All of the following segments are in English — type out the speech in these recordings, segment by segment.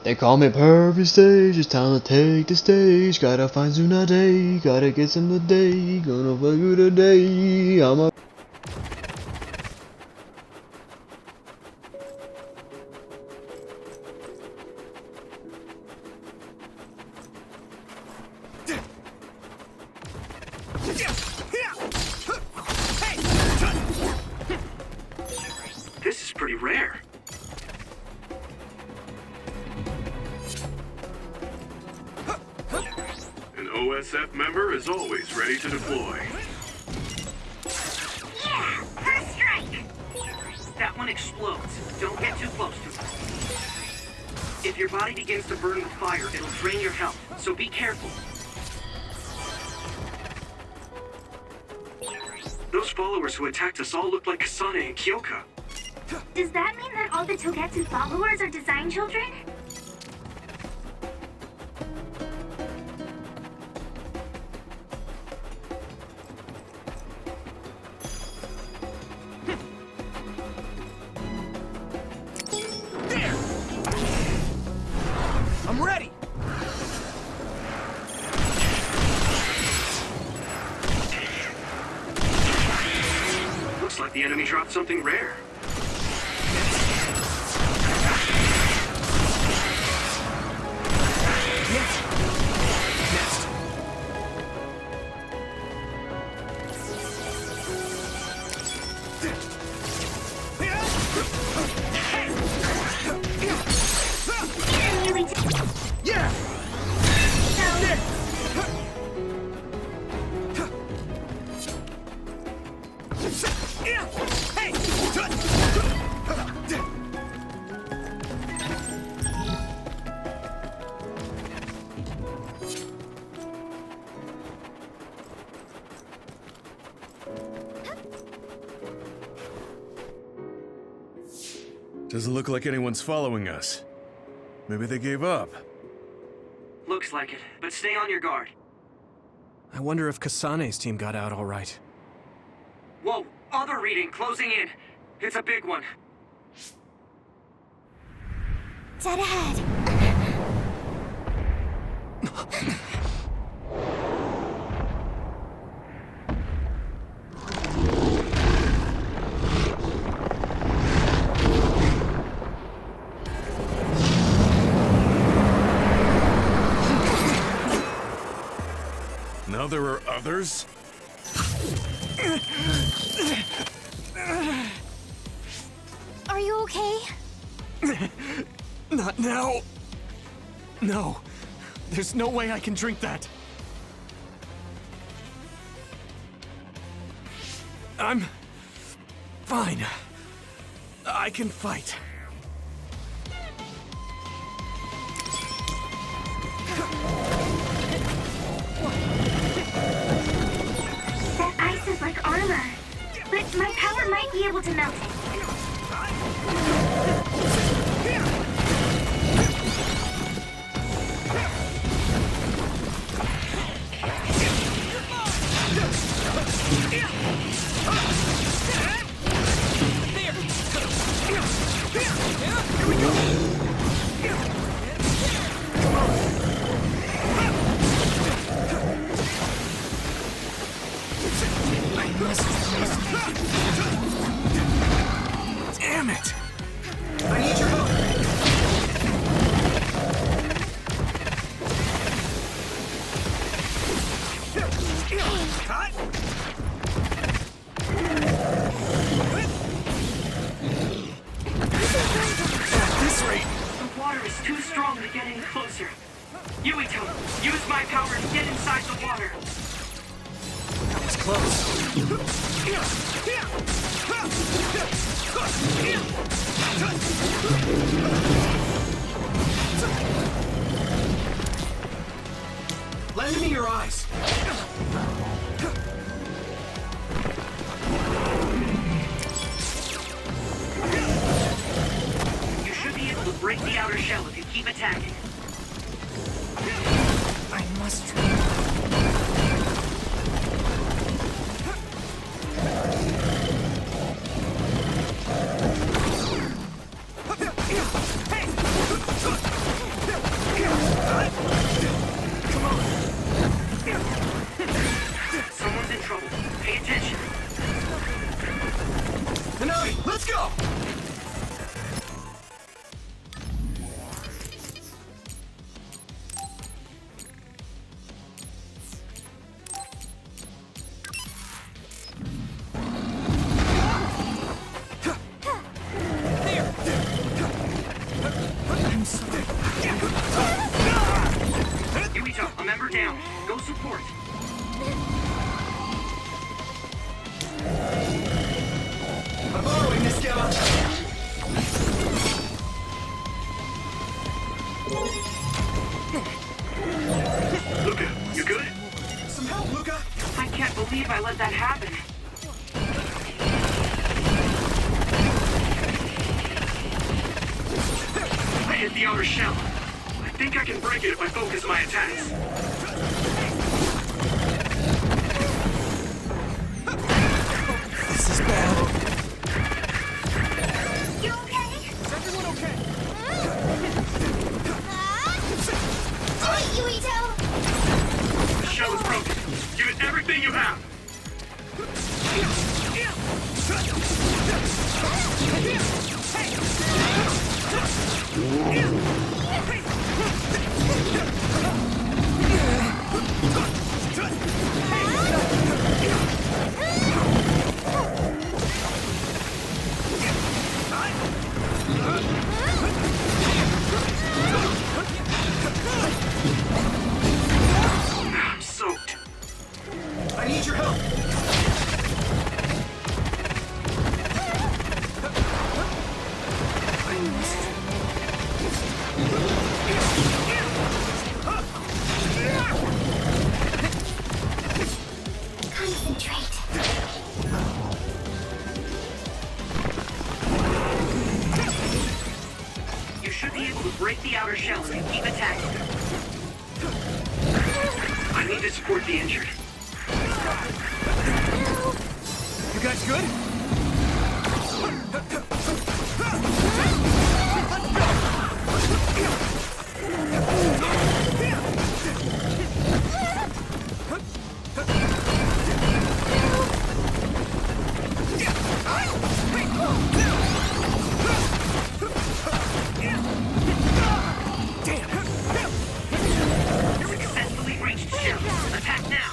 They call me perfect stage, it's time to take the stage. Gotta find Tsunade, gotta get some today. Gonna fuck you today. I'm a This is pretty rare. An OSF member is always ready to deploy. Yeah! First strike! That one explodes. Don't get too close to it. If your body begins to burn with fire, it'll drain your health, so be careful. Those followers who attacked us all looked like Kasane and Kyoka. Does that mean that all the Togetsu followers are design children? There! I'm ready! Looks like the enemy dropped something rare. Doesn't look like anyone's following us. Maybe they gave up. Looks like it, but stay on your guard. I wonder if Kasane's team got out all right. Whoa, other reading closing in. It's a big one. Dead ahead. Now there are others? Are you okay? Not now. No. There's no way I can drink that. I'm fine. I can fight. That ice is like armor. But my power might be able to melt it. Damn it! I need your help. Cut! At this rate, The water is too strong to get any closer. Yuito, use my power to get inside the water. that was close. Lend me your eyes. You should be able to break the outer shell if you keep attacking. I must try. down. Go support. I'm borrowing this gamma. Luca, you good? Some help, Luca. I can't believe I let that happen. I hit the outer shell. I think I can break it if I focus my attacks. This is bad. You okay? Is everyone okay? Wait, Yuito! The shell is broken. Give it everything you have. I'm soaked. I need your help. Concentrate. You should be able to break the outer shell if you keep attacking. I need to support the injured. You guys good? Successfully reached shell. Attack now.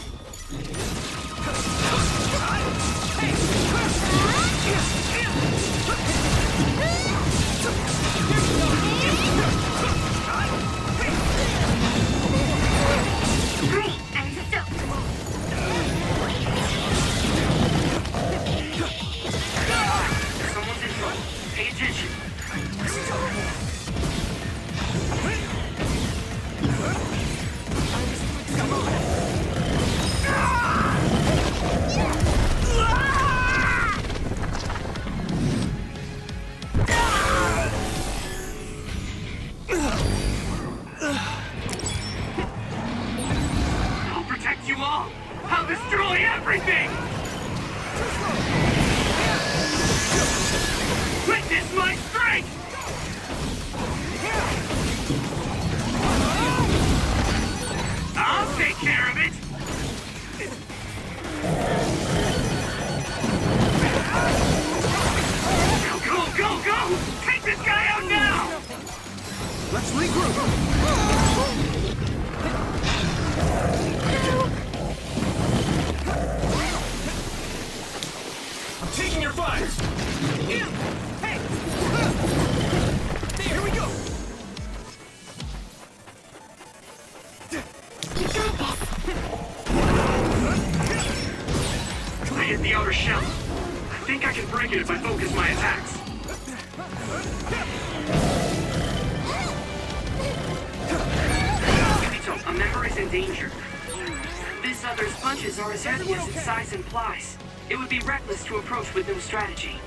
Great, I'm stoked. Someone's in trouble. Pay attention. I'll protect you all. I'll destroy everything. Witness my strength. I'll take care of it. Now go, go, go! Take this guy out now! Let's regroup. I'm taking your fire. Hey! There, here we go. You got this. I hit the outer shell. I think I can break it if I focus my attacks. Yuito, a member is in danger. This other's punches are as heavy as its size implies. It would be reckless to approach with no strategy.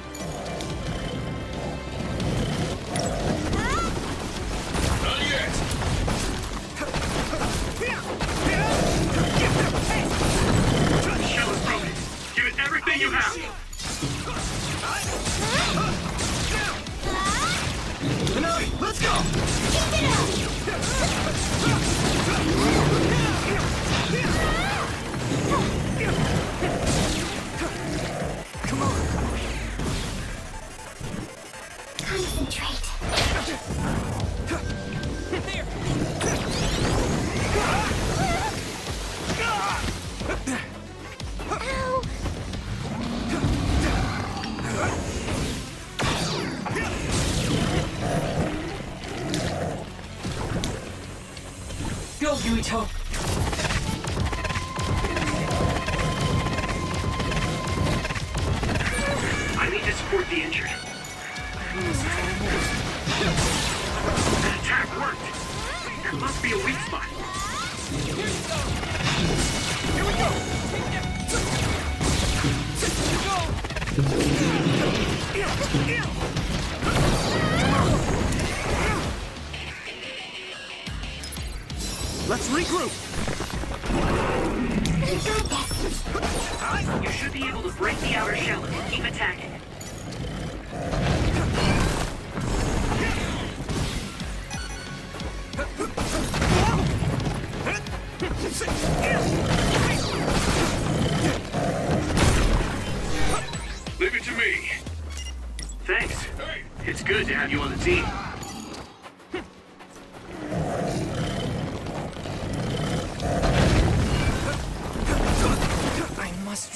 Not yet. The shell is broken. Give it everything you have. Minami, let's go. Come on. Concentrate. Ow! Go, Yuito. support the injured. That attack worked. That must be a weak spot. Here we go! Let's regroup! You should be able to break the outer shell if you keep attacking. Leave it to me. Thanks. It's good to have you on the team. I must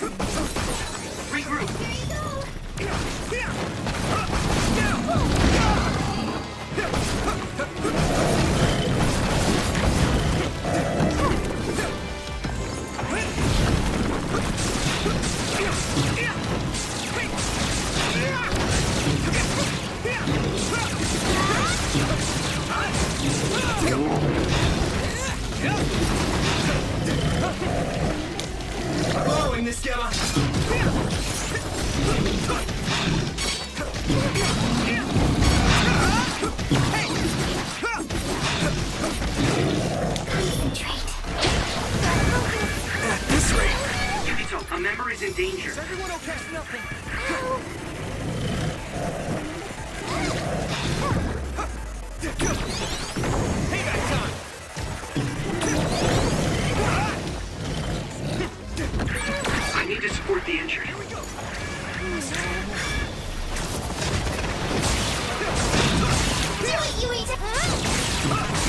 Regroup. Following this gamma. At this rate. Yuito, a member is in danger. Is everyone okay? Nothing. Payback time. I need to support the injured. Here we go.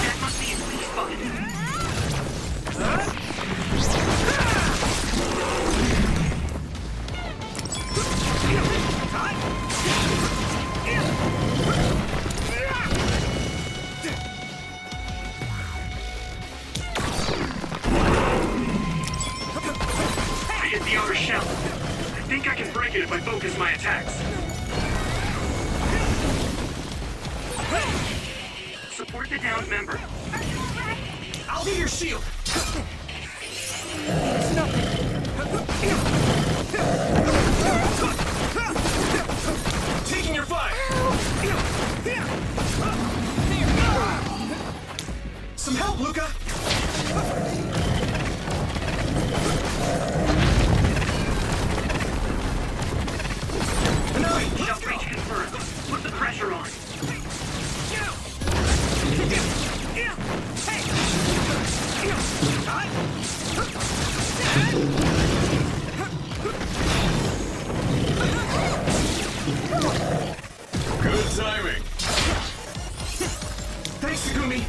That must be his weak spot. I hit the outer shell. I think I can break it if I focus my attacks. Support the downed member. I'll be your shield. Taking your fire. Some help, Luca. Shell breach confirmed. Put the pressure on. Good timing. Thanks, Segumi.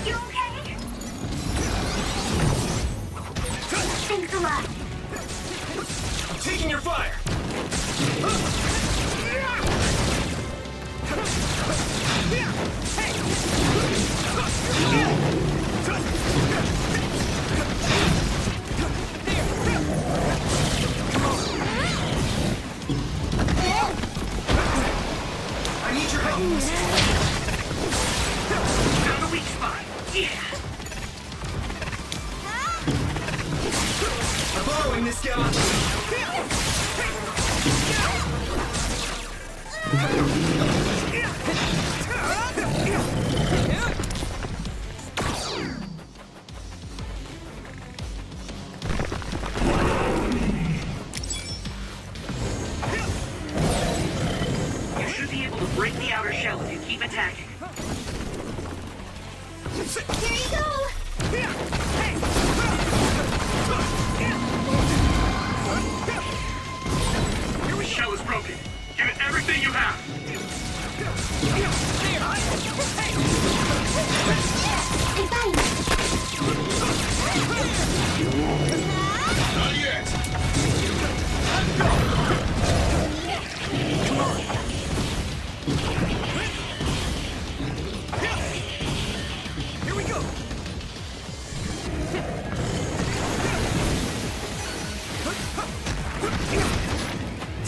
You okay? Thanks a lot. Taking your fire. I need your help. Found a weak spot. Yeah. I'm borrowing this gamma. You should be able to break the outer shell if you keep attacking. Here you go. Your shell is broken. Give it everything you have. Not yet. Here we go.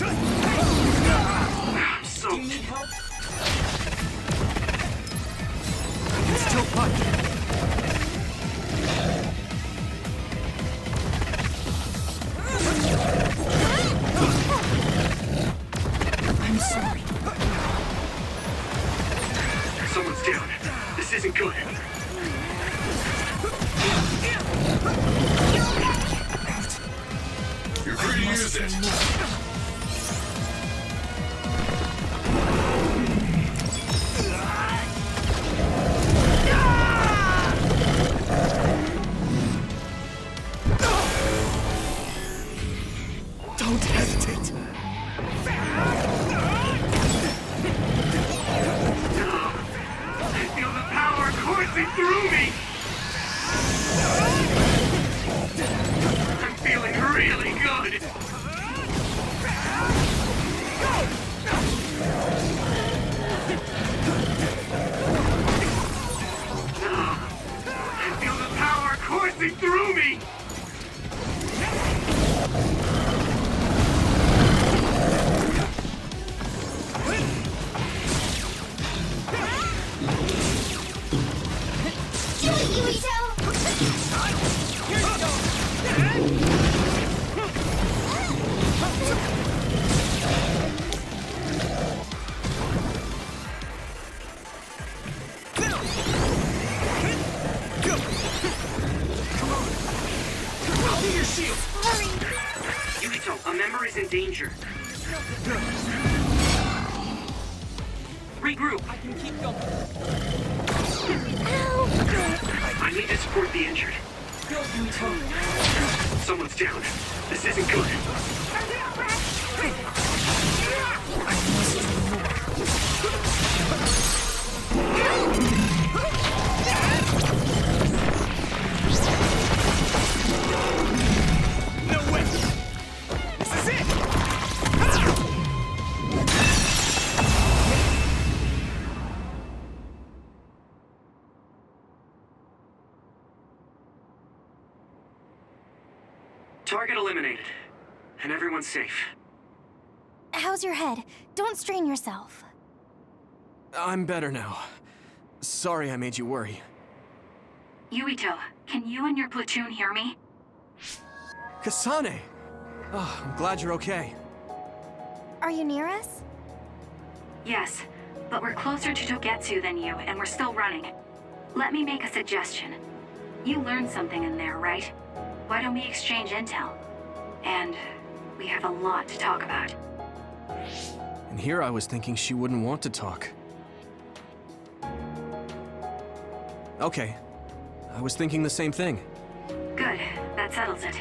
I'm soaked. Still punch. I'm sorry. Someone's down. This isn't good. You're free to use it. Don't hesitate. I feel the power coursing through me. I'm feeling really good. I feel the power coursing through me. Yuito, a member is in danger. Regroup. I can keep going. I need to support the injured. Someone's down. This isn't good. No way. This is it. Target eliminated. And everyone's safe. How's your head? Don't strain yourself. I'm better now. Sorry I made you worry. Yuito, can you and your platoon hear me? Kasane! Oh, I'm glad you're okay. Are you near us? Yes, but we're closer to Togetsu than you, and we're still running. Let me make a suggestion. You learned something in there, right? Why don't we exchange intel? And we have a lot to talk about. And here I was thinking she wouldn't want to talk. Okay. I was thinking the same thing. Good, that settles it.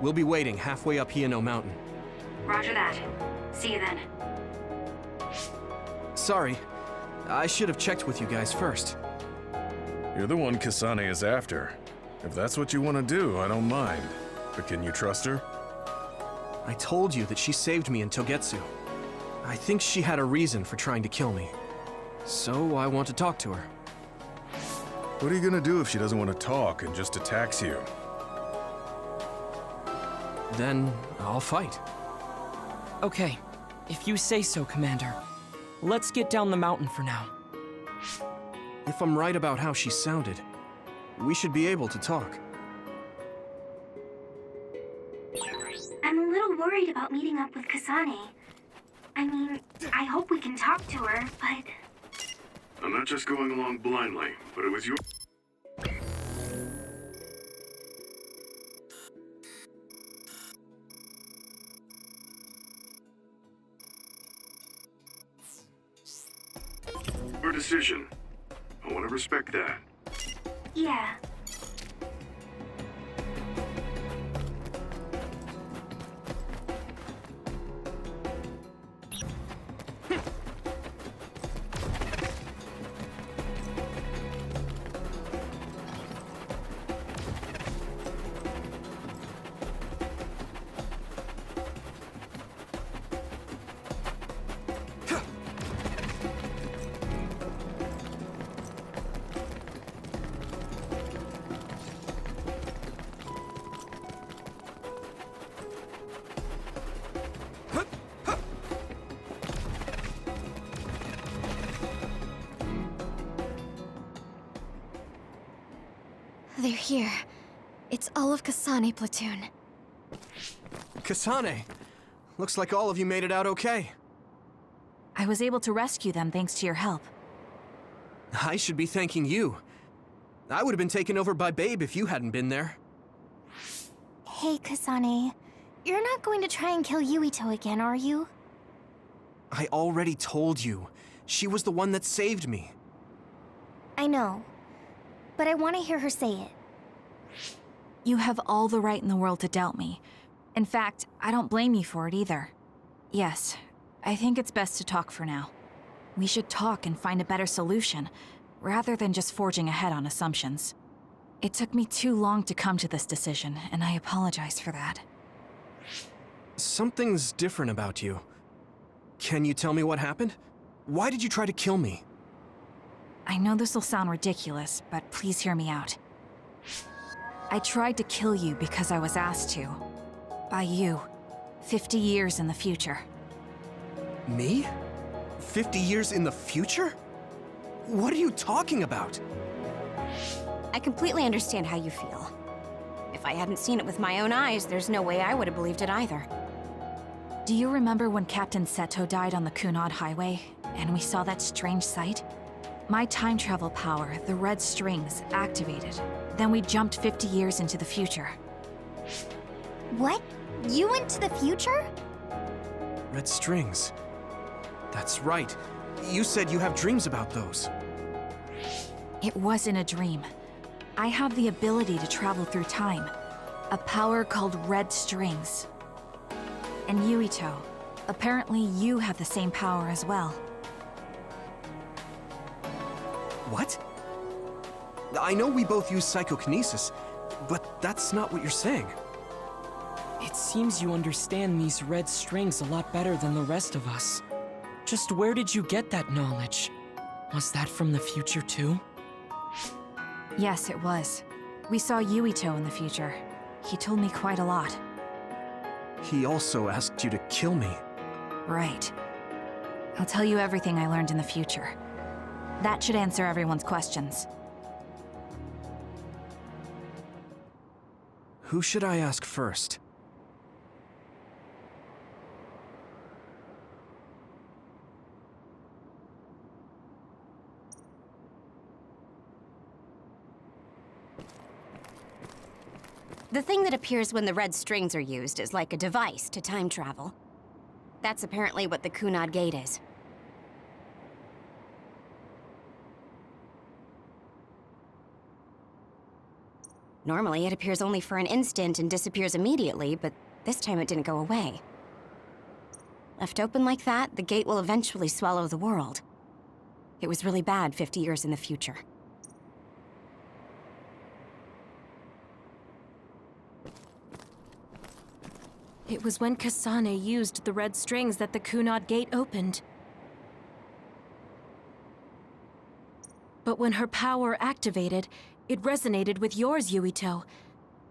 We'll be waiting halfway up Hino Mountain. Roger that. See you then. Sorry. I should have checked with you guys first. You're the one Kasane is after. If that's what you want to do, I don't mind. But can you trust her? I told you that she saved me in Togetsu. I think she had a reason for trying to kill me. So I want to talk to her. What are you gonna do if she doesn't want to talk and just attacks you? Then I'll fight. Okay, if you say so, Commander. Let's get down the mountain for now. If I'm right about how she sounded, we should be able to talk. I'm a little worried about meeting up with Kasane. I mean, I hope we can talk to her, but... I'm not just going along blindly, but it was your... Your decision. I want to respect that. Yeah. They're here. It's all of Kasane platoon. Kasane! Looks like all of you made it out okay. I was able to rescue them thanks to your help. I should be thanking you. I would have been taken over by Babe if you hadn't been there. Hey, Kasane. You're not going to try and kill Yuito again, are you? I already told you. She was the one that saved me. I know. But I want to hear her say it. You have all the right in the world to doubt me. In fact, I don't blame you for it either. Yes, I think it's best to talk for now. We should talk and find a better solution, rather than just forging ahead on assumptions. It took me too long to come to this decision, and I apologize for that. Something's different about you. Can you tell me what happened? Why did you try to kill me? I know this will sound ridiculous, but please hear me out. I tried to kill you because I was asked to. By you. 50 years in the future. Me? 50 years in the future? What are you talking about? I completely understand how you feel. If I hadn't seen it with my own eyes, there's no way I would have believed it either. Do you remember when Captain Seto died on the Kunad Highway, and we saw that strange sight? My time travel power, the red strings, activated. Then we jumped 50 years into the future. What? You went to the future? Red strings. That's right. You said you have dreams about those. It wasn't a dream. I have the ability to travel through time. A power called red strings. And Yuito, apparently you have the same power as well. What? I know we both use psychokinesis, but that's not what you're saying. It seems you understand these red strings a lot better than the rest of us. Just where did you get that knowledge? Was that from the future too? Yes, it was. We saw Yuito in the future. He told me quite a lot. He also asked you to kill me. Right. I'll tell you everything I learned in the future. That should answer everyone's questions. Who should I ask first? The thing that appears when the red strings are used is like a device to time travel. That's apparently what the Kunad Gate is. Normally, it appears only for an instant and disappears immediately, but this time it didn't go away. Left open like that, the gate will eventually swallow the world. It was really bad 50 years in the future. It was when Kasane used the red strings that the Kunad Gate opened. But when her power activated, it resonated with yours, Yuito.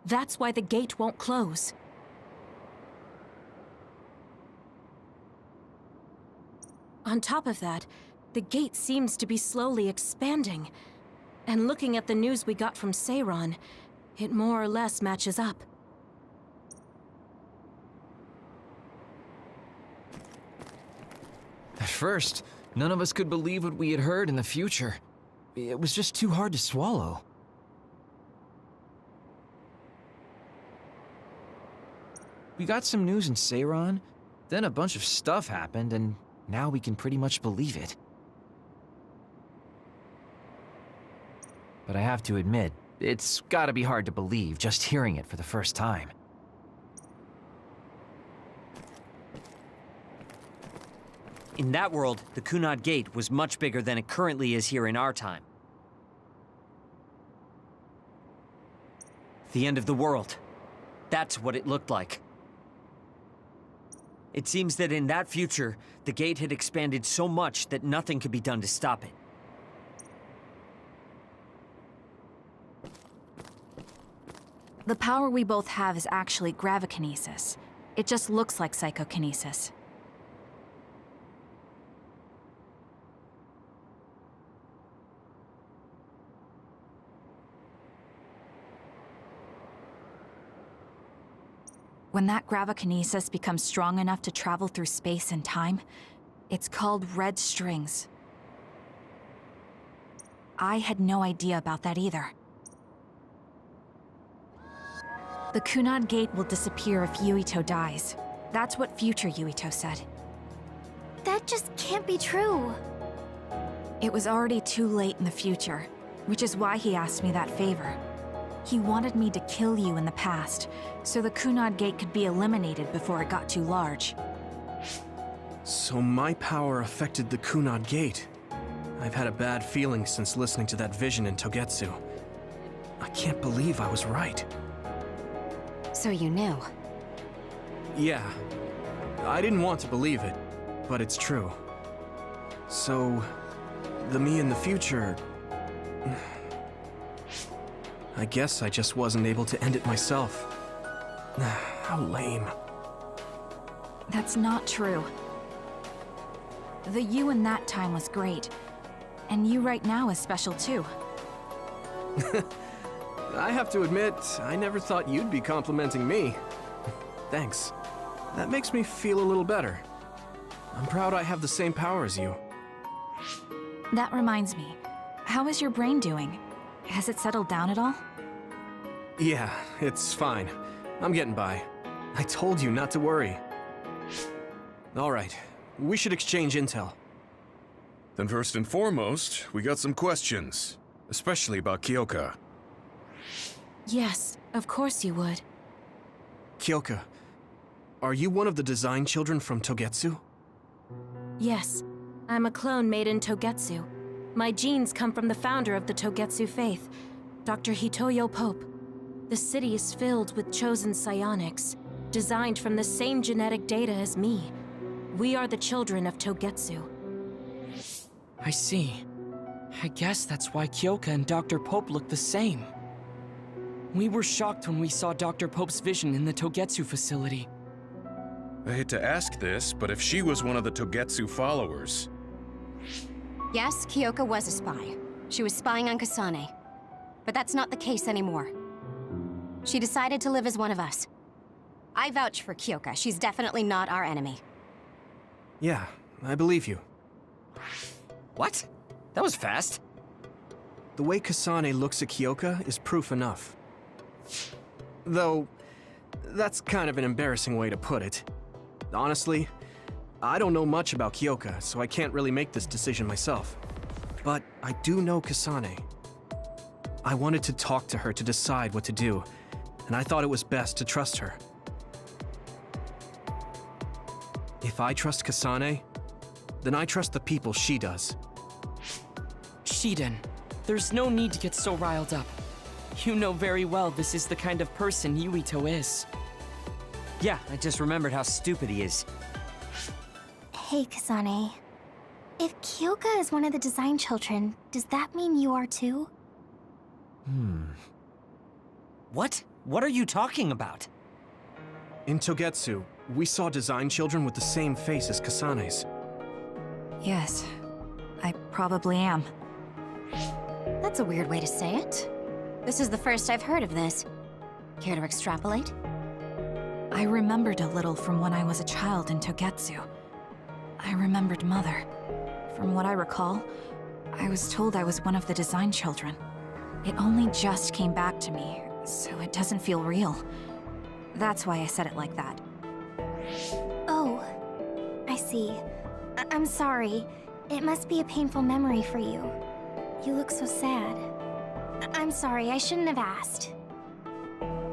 That's why the gate won't close. On top of that, the gate seems to be slowly expanding. And looking at the news we got from Seiran, it more or less matches up. At first, none of us could believe what we had heard in the future. It was just too hard to swallow. We got some news in Seiran, then a bunch of stuff happened, and now we can pretty much believe it. But I have to admit, it's gotta be hard to believe just hearing it for the first time. In that world, the Kunad Gate was much bigger than it currently is here in our time. The end of the world. That's what it looked like. It seems that in that future, the gate had expanded so much that nothing could be done to stop it. The power we both have is actually gravikinesis. It just looks like psychokinesis. When that gravikinesis becomes strong enough to travel through space and time, it's called red strings. I had no idea about that either. The Kunad Gate will disappear if Yuito dies. That's what future Yuito said. That just can't be true. It was already too late in the future, which is why he asked me that favor. He wanted me to kill you in the past, so the Kunad Gate could be eliminated before it got too large. So my power affected the Kunad Gate. I've had a bad feeling since listening to that vision in Togetsu. I can't believe I was right. So you knew. Yeah. I didn't want to believe it, but it's true. So, the me in the future... I guess I just wasn't able to end it myself. How lame. That's not true. The you in that time was great, and you right now is special too. I have to admit, I never thought you'd be complimenting me. Thanks. That makes me feel a little better. I'm proud I have the same power as you. That reminds me, how is your brain doing? Has it settled down at all? Yeah, it's fine. I'm getting by. I told you not to worry. All right, we should exchange intel. Then first and foremost, we got some questions, especially about Kyoka. Yes, of course you would. Kyoka, are you one of the design children from Togetsu? Yes, I'm a clone made in Togetsu. My genes come from the founder of the Togetsu faith, Dr. Hitoyo Pope. The city is filled with chosen psionics, designed from the same genetic data as me. We are the children of Togetsu. I see. I guess that's why Kyoka and Dr. Pope look the same. We were shocked when we saw Dr. Pope's vision in the Togetsu facility. I hate to ask this, but if she was one of the Togetsu followers... Yes, Kyoka was a spy. She was spying on Kasane. But that's not the case anymore. She decided to live as one of us. I vouch for Kyoka. She's definitely not our enemy. Yeah, I believe you. What? That was fast. The way Kasane looks at Kyoka is proof enough. Though, that's kind of an embarrassing way to put it. Honestly, I don't know much about Kyoka, so I can't really make this decision myself. But I do know Kasane. I wanted to talk to her to decide what to do, and I thought it was best to trust her. If I trust Kasane, then I trust the people she does. Shiden, there's no need to get so riled up. You know very well this is the kind of person Yuito is. Yeah, I just remembered how stupid he is. Hey, Kasane. If Kyoka is one of the design children, does that mean you are too? What? What are you talking about? In Togetsu, we saw design children with the same face as Kasane's. Yes, I probably am. That's a weird way to say it. This is the first I've heard of this. Care to extrapolate? I remembered a little from when I was a child in Togetsu. I remembered Mother. From what I recall, I was told I was one of the design children. It only just came back to me, so it doesn't feel real. That's why I said it like that. Oh, I see. I'm sorry. It must be a painful memory for you. You look so sad. I'm sorry, I shouldn't have asked.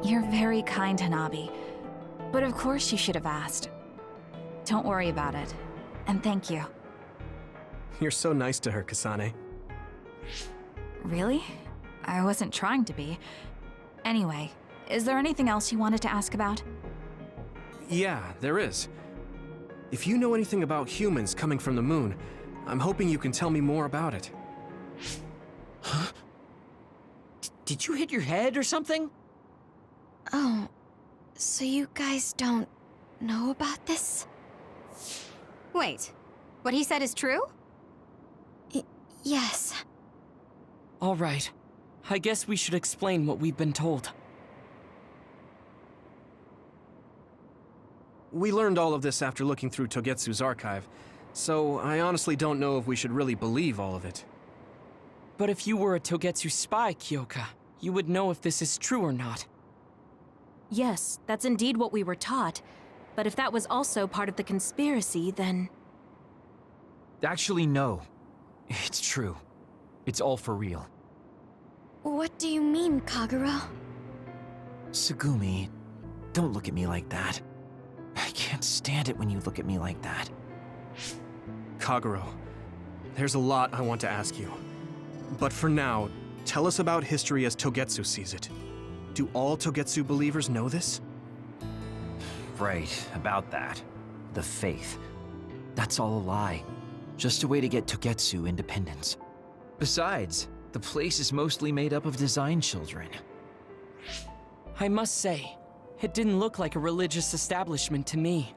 You're very kind, Hanabi. But of course you should have asked. Don't worry about it. And thank you. You're so nice to her, Kasane. Really? I wasn't trying to be. Anyway, is there anything else you wanted to ask about? Yeah, there is. If you know anything about humans coming from the moon, I'm hoping you can tell me more about it. Huh? Did you hit your head or something? Oh, so you guys don't know about this? Wait, what he said is true? Yes. All right. I guess we should explain what we've been told. We learned all of this after looking through Togetsu's archive, so I honestly don't know if we should really believe all of it. But if you were a Togetsu spy, Kyoka, you would know if this is true or not. Yes, that's indeed what we were taught. But if that was also part of the conspiracy, then... Actually, no. It's true. It's all for real. What do you mean, Kagero? Tsugumi, don't look at me like that. I can't stand it when you look at me like that. Kagero, there's a lot I want to ask you. But for now, tell us about history as Togetsu sees it. Do all Togetsu believers know this? Right, about that. The faith. That's all a lie. Just a way to get Togetsu independence. Besides, the place is mostly made up of design children. I must say, it didn't look like a religious establishment to me.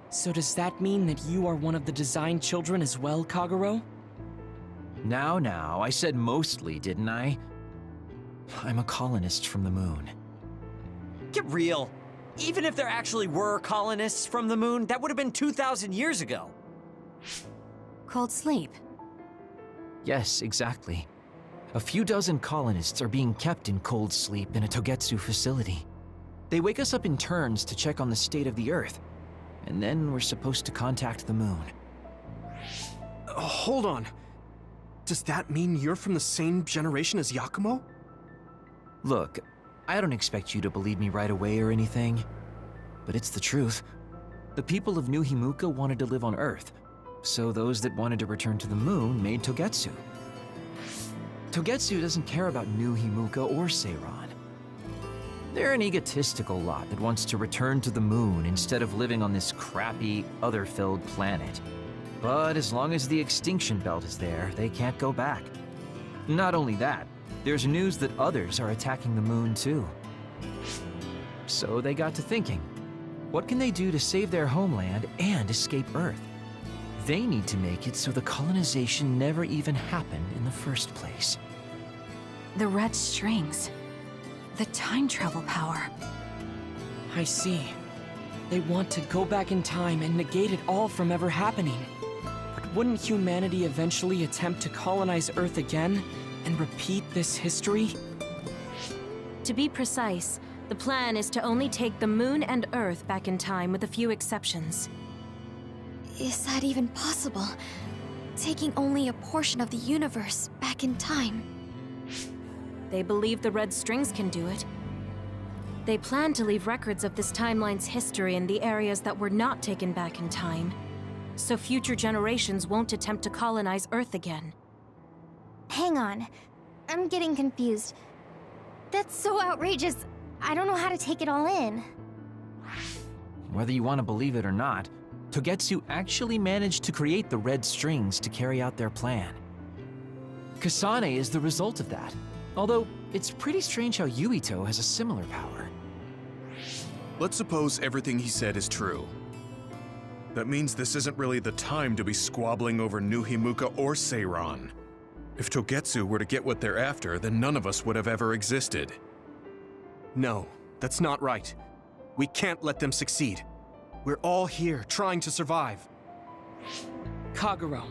So does that mean that you are one of the design children as well, Kagero? Now, I said mostly, didn't I? I'm a colonist from the moon. Get real. Even if there actually were colonists from the moon, that would have been 2,000 years ago. Cold sleep. Yes, exactly. A few dozen colonists are being kept in cold sleep in a Togetsu facility. They wake us up in turns to check on the state of the Earth, and then we're supposed to contact the moon. Hold on. Does that mean you're from the same generation as Yakumo? Look, I don't expect you to believe me right away or anything, but it's the truth. The people of New Himuka wanted to live on Earth, so those that wanted to return to the moon made Togetsu. Togetsu doesn't care about New Himuka or Seiran. They're an egotistical lot that wants to return to the moon instead of living on this crappy, other-filled planet. But as long as the extinction belt is there, they can't go back. Not only that, there's news that others are attacking the moon too. So they got to thinking, what can they do to save their homeland and escape Earth? They need to make it so the colonization never even happened in the first place. The red strings. The time travel power. I see. They want to go back in time and negate it all from ever happening. But wouldn't humanity eventually attempt to colonize Earth again and repeat this history? To be precise, the plan is to only take the moon and Earth back in time with a few exceptions. Is that even possible? Taking only a portion of the universe back in time? They believe the red strings can do it. They plan to leave records of this timeline's history in the areas that were not taken back in time, so future generations won't attempt to colonize Earth again. Hang on. I'm getting confused. That's so outrageous. I don't know how to take it all in. Whether you want to believe it or not, Togetsu actually managed to create the red strings to carry out their plan. Kasane is the result of that, although it's pretty strange how Yuito has a similar power. Let's suppose everything he said is true. That means this isn't really the time to be squabbling over New Himuka or Seiran. If Togetsu were to get what they're after, then none of us would have ever existed. No, that's not right. We can't let them succeed. We're all here, trying to survive. Kagero,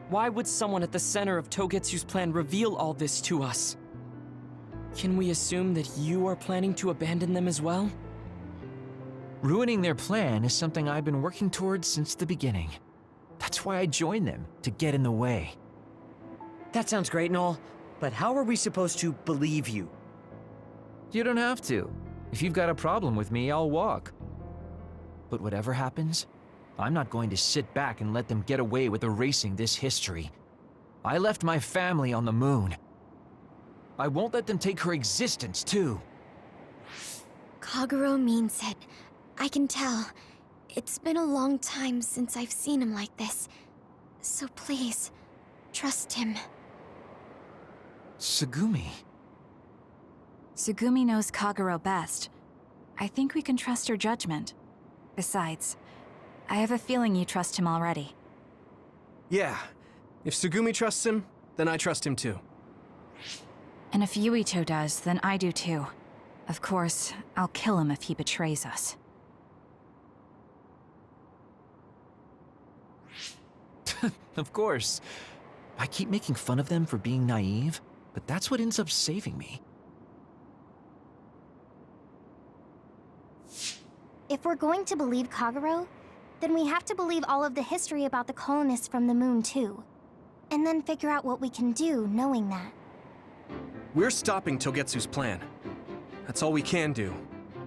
why would someone at the center of Togetsu's plan reveal all this to us? Can we assume that you are planning to abandon them as well? Ruining their plan is something I've been working towards since the beginning. That's why I joined them, to get in the way. That sounds great and all, but how are we supposed to believe you? You don't have to. If you've got a problem with me, I'll walk. But whatever happens, I'm not going to sit back and let them get away with erasing this history. I left my family on the moon. I won't let them take her existence, too. Kagero means it. I can tell. It's been a long time since I've seen him like this. So please, trust him. Tsugumi. Tsugumi knows Kagero best. I think we can trust her judgment. Besides, I have a feeling you trust him already. Yeah. If Tsugumi trusts him, then I trust him too. And if Yuito does, then I do too. Of course, I'll kill him if he betrays us. Of course. I keep making fun of them for being naive, but that's what ends up saving me. If we're going to believe Kagero, then we have to believe all of the history about the colonists from the moon too. And then figure out what we can do knowing that. We're stopping Togetsu's plan. That's all we can do.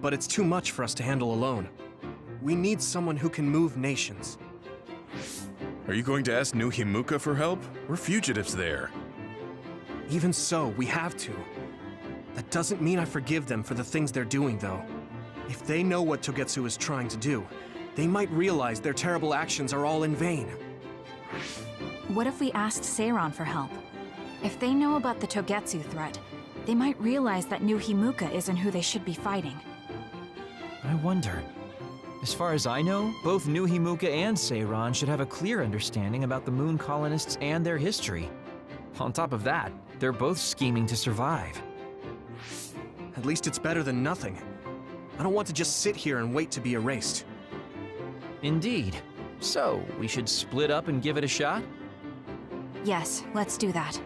But it's too much for us to handle alone. We need someone who can move nations. Are you going to ask New Himuka for help? We're fugitives there. Even so, we have to. That doesn't mean I forgive them for the things they're doing, though. If they know what Togetsu is trying to do, they might realize their terrible actions are all in vain. What if we asked Seiron for help? If they know about the Togetsu threat, they might realize that New Himuka isn't who they should be fighting. I wonder. As far as I know, both New Himuka and Seiron should have a clear understanding about the moon colonists and their history. On top of that, they're both scheming to survive. At least it's better than nothing. I don't want to just sit here and wait to be erased. Indeed. So, we should split up and give it a shot? Yes, let's do that.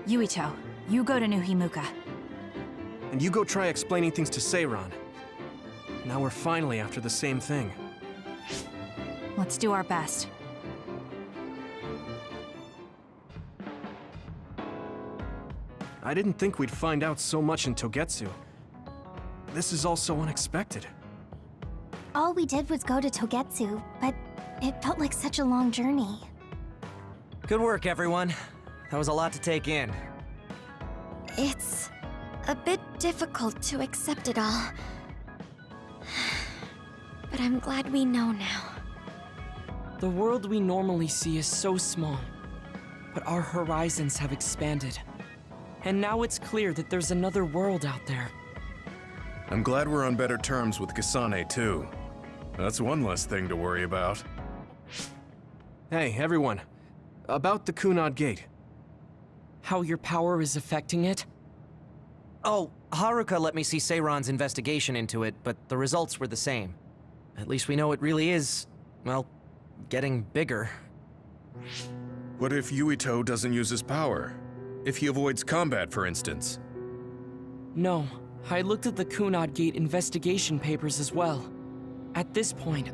Yuito, you go to New Himuka. And you go try explaining things to Seiron. Now we're finally after the same thing. Let's do our best. I didn't think we'd find out so much in Togetsu. This is all so unexpected. All we did was go to Togetsu, but it felt like such a long journey. Good work, everyone. That was a lot to take in. It's a bit difficult to accept it all. But I'm glad we know now. The world we normally see is so small, but our horizons have expanded. And now it's clear that there's another world out there. I'm glad we're on better terms with Kasane, too. That's one less thing to worry about. Hey, everyone. About the Kunad Gate. How your power is affecting it? Oh, Haruka let me see Seiron's investigation into it, but the results were the same. At least we know it really is, well, getting bigger. What if Yuito doesn't use his power? If he avoids combat, for instance? No, I looked at the Kunad Gate investigation papers as well. At this point,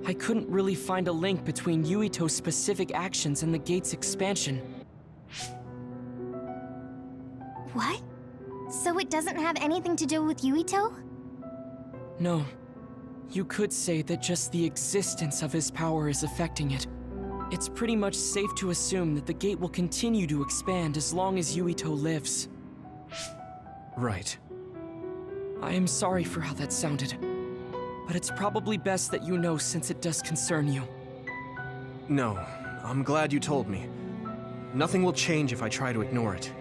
I couldn't really find a link between Yuito's specific actions and the gate's expansion. What? So it doesn't have anything to do with Yuito? No. You could say that just the existence of his power is affecting it. It's pretty much safe to assume that the gate will continue to expand as long as Yuito lives. Right. I am sorry for how that sounded, but it's probably best that you know since it does concern you. No, I'm glad you told me. Nothing will change if I try to ignore it.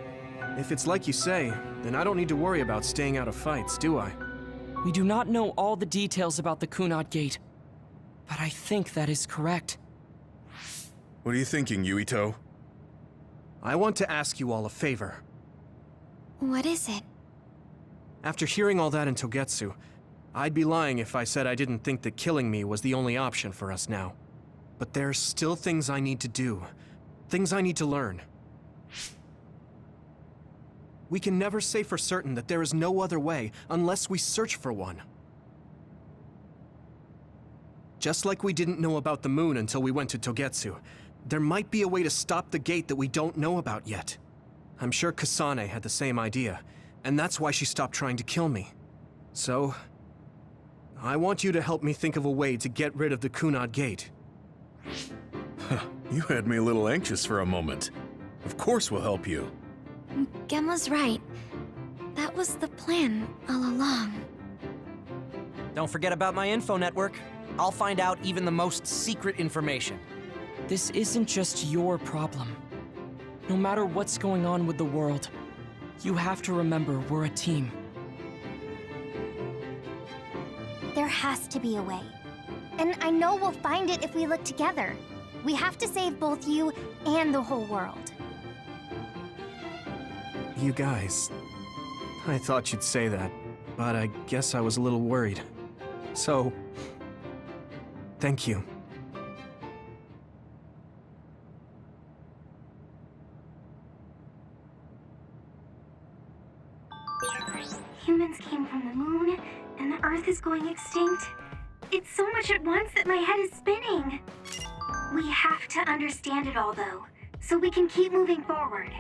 If it's like you say, then I don't need to worry about staying out of fights, do I? We do not know all the details about the Kunad Gate, but I think that is correct. What are you thinking, Yuito? I want to ask you all a favor. What is it? After hearing all that in Togetsu, I'd be lying if I said I didn't think that killing me was the only option for us now. But there's still things I need to do. Things I need to learn. We can never say for certain that there is no other way unless we search for one. Just like we didn't know about the moon until we went to Togetsu, there might be a way to stop the gate that we don't know about yet. I'm sure Kasane had the same idea, and that's why she stopped trying to kill me. So, I want you to help me think of a way to get rid of the Kunad Gate. You had me a little anxious for a moment. Of course we'll help you. Gemma's right. That was the plan all along. Don't forget about my info network. I'll find out even the most secret information. This isn't just your problem. No matter what's going on with the world, you have to remember we're a team. There has to be a way. And I know we'll find it if we look together. We have to save both you and the whole world. You guys... I thought you'd say that, but I guess I was a little worried. So... thank you. Humans came from the moon, and the Earth is going extinct. It's so much at once that my head is spinning. We have to understand it all, though, so we can keep moving forward.